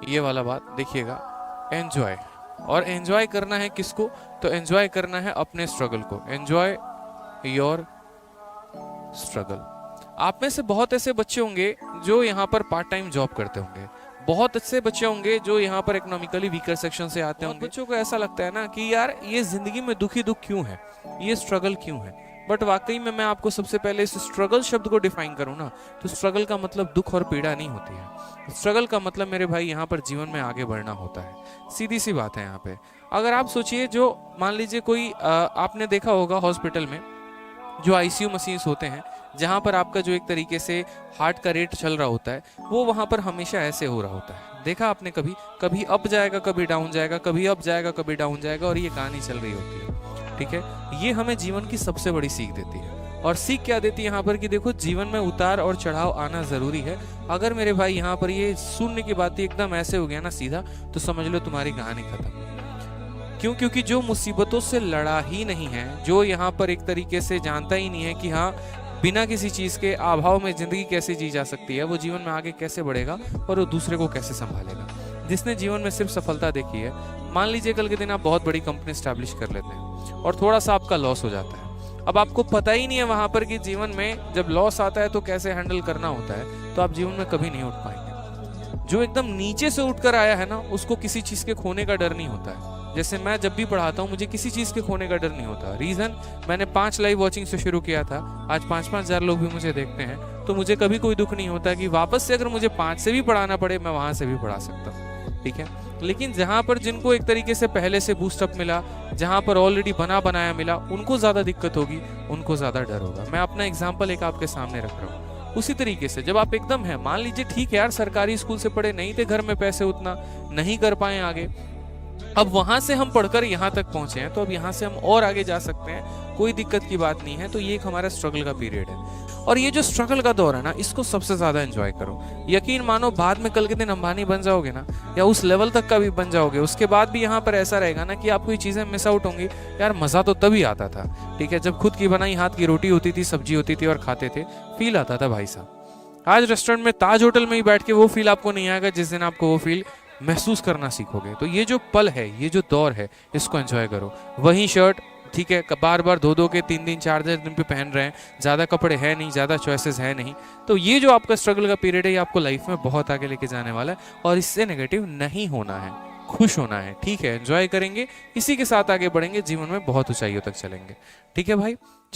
ये वाला बात देखिएगा, एंजॉय। और एंजॉय करना है किसको? तो एंजॉय करना है अपने स्ट्रगल को। Enjoy your struggle. आप में से बहुत ऐसे बच्चे होंगे जो यहाँ पर पार्ट टाइम जॉब करते होंगे, बहुत अच्छे बच्चे होंगे जो यहाँ पर इकोनॉमिकली वीकर सेक्शन से आते होंगे। बच्चों को ऐसा लगता है ना कि यार ये जिंदगी में दुखी दुख क्यों है, ये स्ट्रगल क्यों है। बट वाकई में मैं आपको सबसे पहले इस स्ट्रगल शब्द को डिफाइन करूँ ना, तो स्ट्रगल का मतलब दुख और पीड़ा नहीं होती है। स्ट्रगल का मतलब मेरे भाई यहाँ पर जीवन में आगे बढ़ना होता है। सीधी सी बात है यहाँ पे। अगर आप सोचिए, जो मान लीजिए कोई आपने देखा होगा हॉस्पिटल में जो आईसीयू मशीन्स होते हैं, जहां पर आपका जो एक तरीके से हार्ट का रेट चल रहा होता है, वो वहां पर हमेशा ऐसे हो रहा होता है। देखा आपने कभी? कभी अप जाएगा, कभी डाउन जाएगा, कभी अप जाएगा, कभी डाउन जाएगा, और ये कहानी चल रही होती है। ठीक है, ये हमें जीवन की सबसे बड़ी सीख देती है। और सीख क्या देती है यहाँ पर कि देखो, जीवन में उतार और चढ़ाव आना जरूरी है। अगर मेरे भाई यहाँ पर ये शून्य की बात एकदम ऐसे हो गया ना सीधा, तो समझ लो तुम्हारी कहानी खत्म। क्यों? क्योंकि जो मुसीबतों से लड़ा ही नहीं है, जो यहाँ पर एक तरीके से जानता ही नहीं है कि हाँ, बिना किसी चीज के अभाव में जिंदगी कैसे जी जा सकती है, वो जीवन में आगे कैसे बढ़ेगा और वो दूसरे को कैसे संभालेगा। जिसने जीवन में सिर्फ सफलता देखी है, मान लीजिए कल के दिन आप बहुत बड़ी कंपनी स्टैब्लिश कर लेते हैं और थोड़ा सा आपका लॉस हो जाता है। अब आपको पता ही नहीं है वहां पर कि जीवन में जब लॉस आता है तो कैसे हैंडल करना होता है, तो आप जीवन में कभी नहीं उठ पाएंगे। जो एकदम नीचे से उठकर आया है ना, उसको किसी चीज के खोने का डर नहीं होता है। जैसे मैं जब भी पढ़ाता हूँ, मुझे किसी चीज के खोने का डर नहीं होता। रीजन, मैंने 5 लाइव वॉचिंग से शुरू किया था, आज 5-5 हजार लोग भी मुझे देखते हैं, तो मुझे कभी कोई दुख नहीं होता कि वापस से अगर मुझे 5 से भी पढ़ाना पड़े, मैं वहां से भी पढ़ा सकता हूँ। ठीक है, लेकिन जहां पर जिनको एक तरीके से पहले से बूस्टअप मिला, जहां पर ऑलरेडी बना बनाया मिला, उनको ज्यादा दिक्कत होगी, उनको ज्यादा डर होगा। मैं अपना एग्जाम्पल एक आपके सामने रख रहा हूँ। उसी तरीके से जब आप एकदम है, मान लीजिए ठीक है यार, सरकारी स्कूल से पढ़े नहीं थे, घर में पैसे उतना नहीं कर पाए आगे, अब वहां से हम पढ़कर यहाँ तक पहुंचे हैं, तो अब यहाँ से हम और आगे जा सकते हैं, कोई दिक्कत की बात नहीं है। तो ये एक हमारा स्ट्रगल का पीरियड है, और ये जो स्ट्रगल का दौर है ना, इसको सबसे ज्यादा एंजॉय करो। यकीन मानो, बाद में कल के दिन अंबानी बन जाओगे ना, या उस लेवल तक का भी बन जाओगे, उसके बाद भी यहाँ पर ऐसा रहेगा ना कि आपको ये चीजें मिस आउट होंगी। यार मजा तो तभी आता था, ठीक है, जब खुद की बनाई हाथ की रोटी होती थी, सब्जी होती थी और खाते थे, फील आता था भाई साहब। आज रेस्टोरेंट में, ताज होटल में ही बैठ के वो फील आपको नहीं आएगा जिस दिन आपको वो फील महसूस करना सीखोगे। तो ये जो पल है, ये जो दौर है, इसको एंजॉय करो। वही शर्ट, ठीक है, बार बार धो धो के 3 दिन 4 दिन पे पहन रहे हैं, ज़्यादा कपड़े हैं नहीं, ज़्यादा चॉइसेस है नहीं। तो ये जो आपका स्ट्रगल का पीरियड है, ये आपको लाइफ में बहुत आगे लेके जाने वाला है, और इससे नेगेटिव नहीं होना है, खुश होना है। ठीक है, एंजॉय करेंगे, इसी के साथ आगे बढ़ेंगे, जीवन में बहुत ऊंचाइयों तक चलेंगे। ठीक है भाई।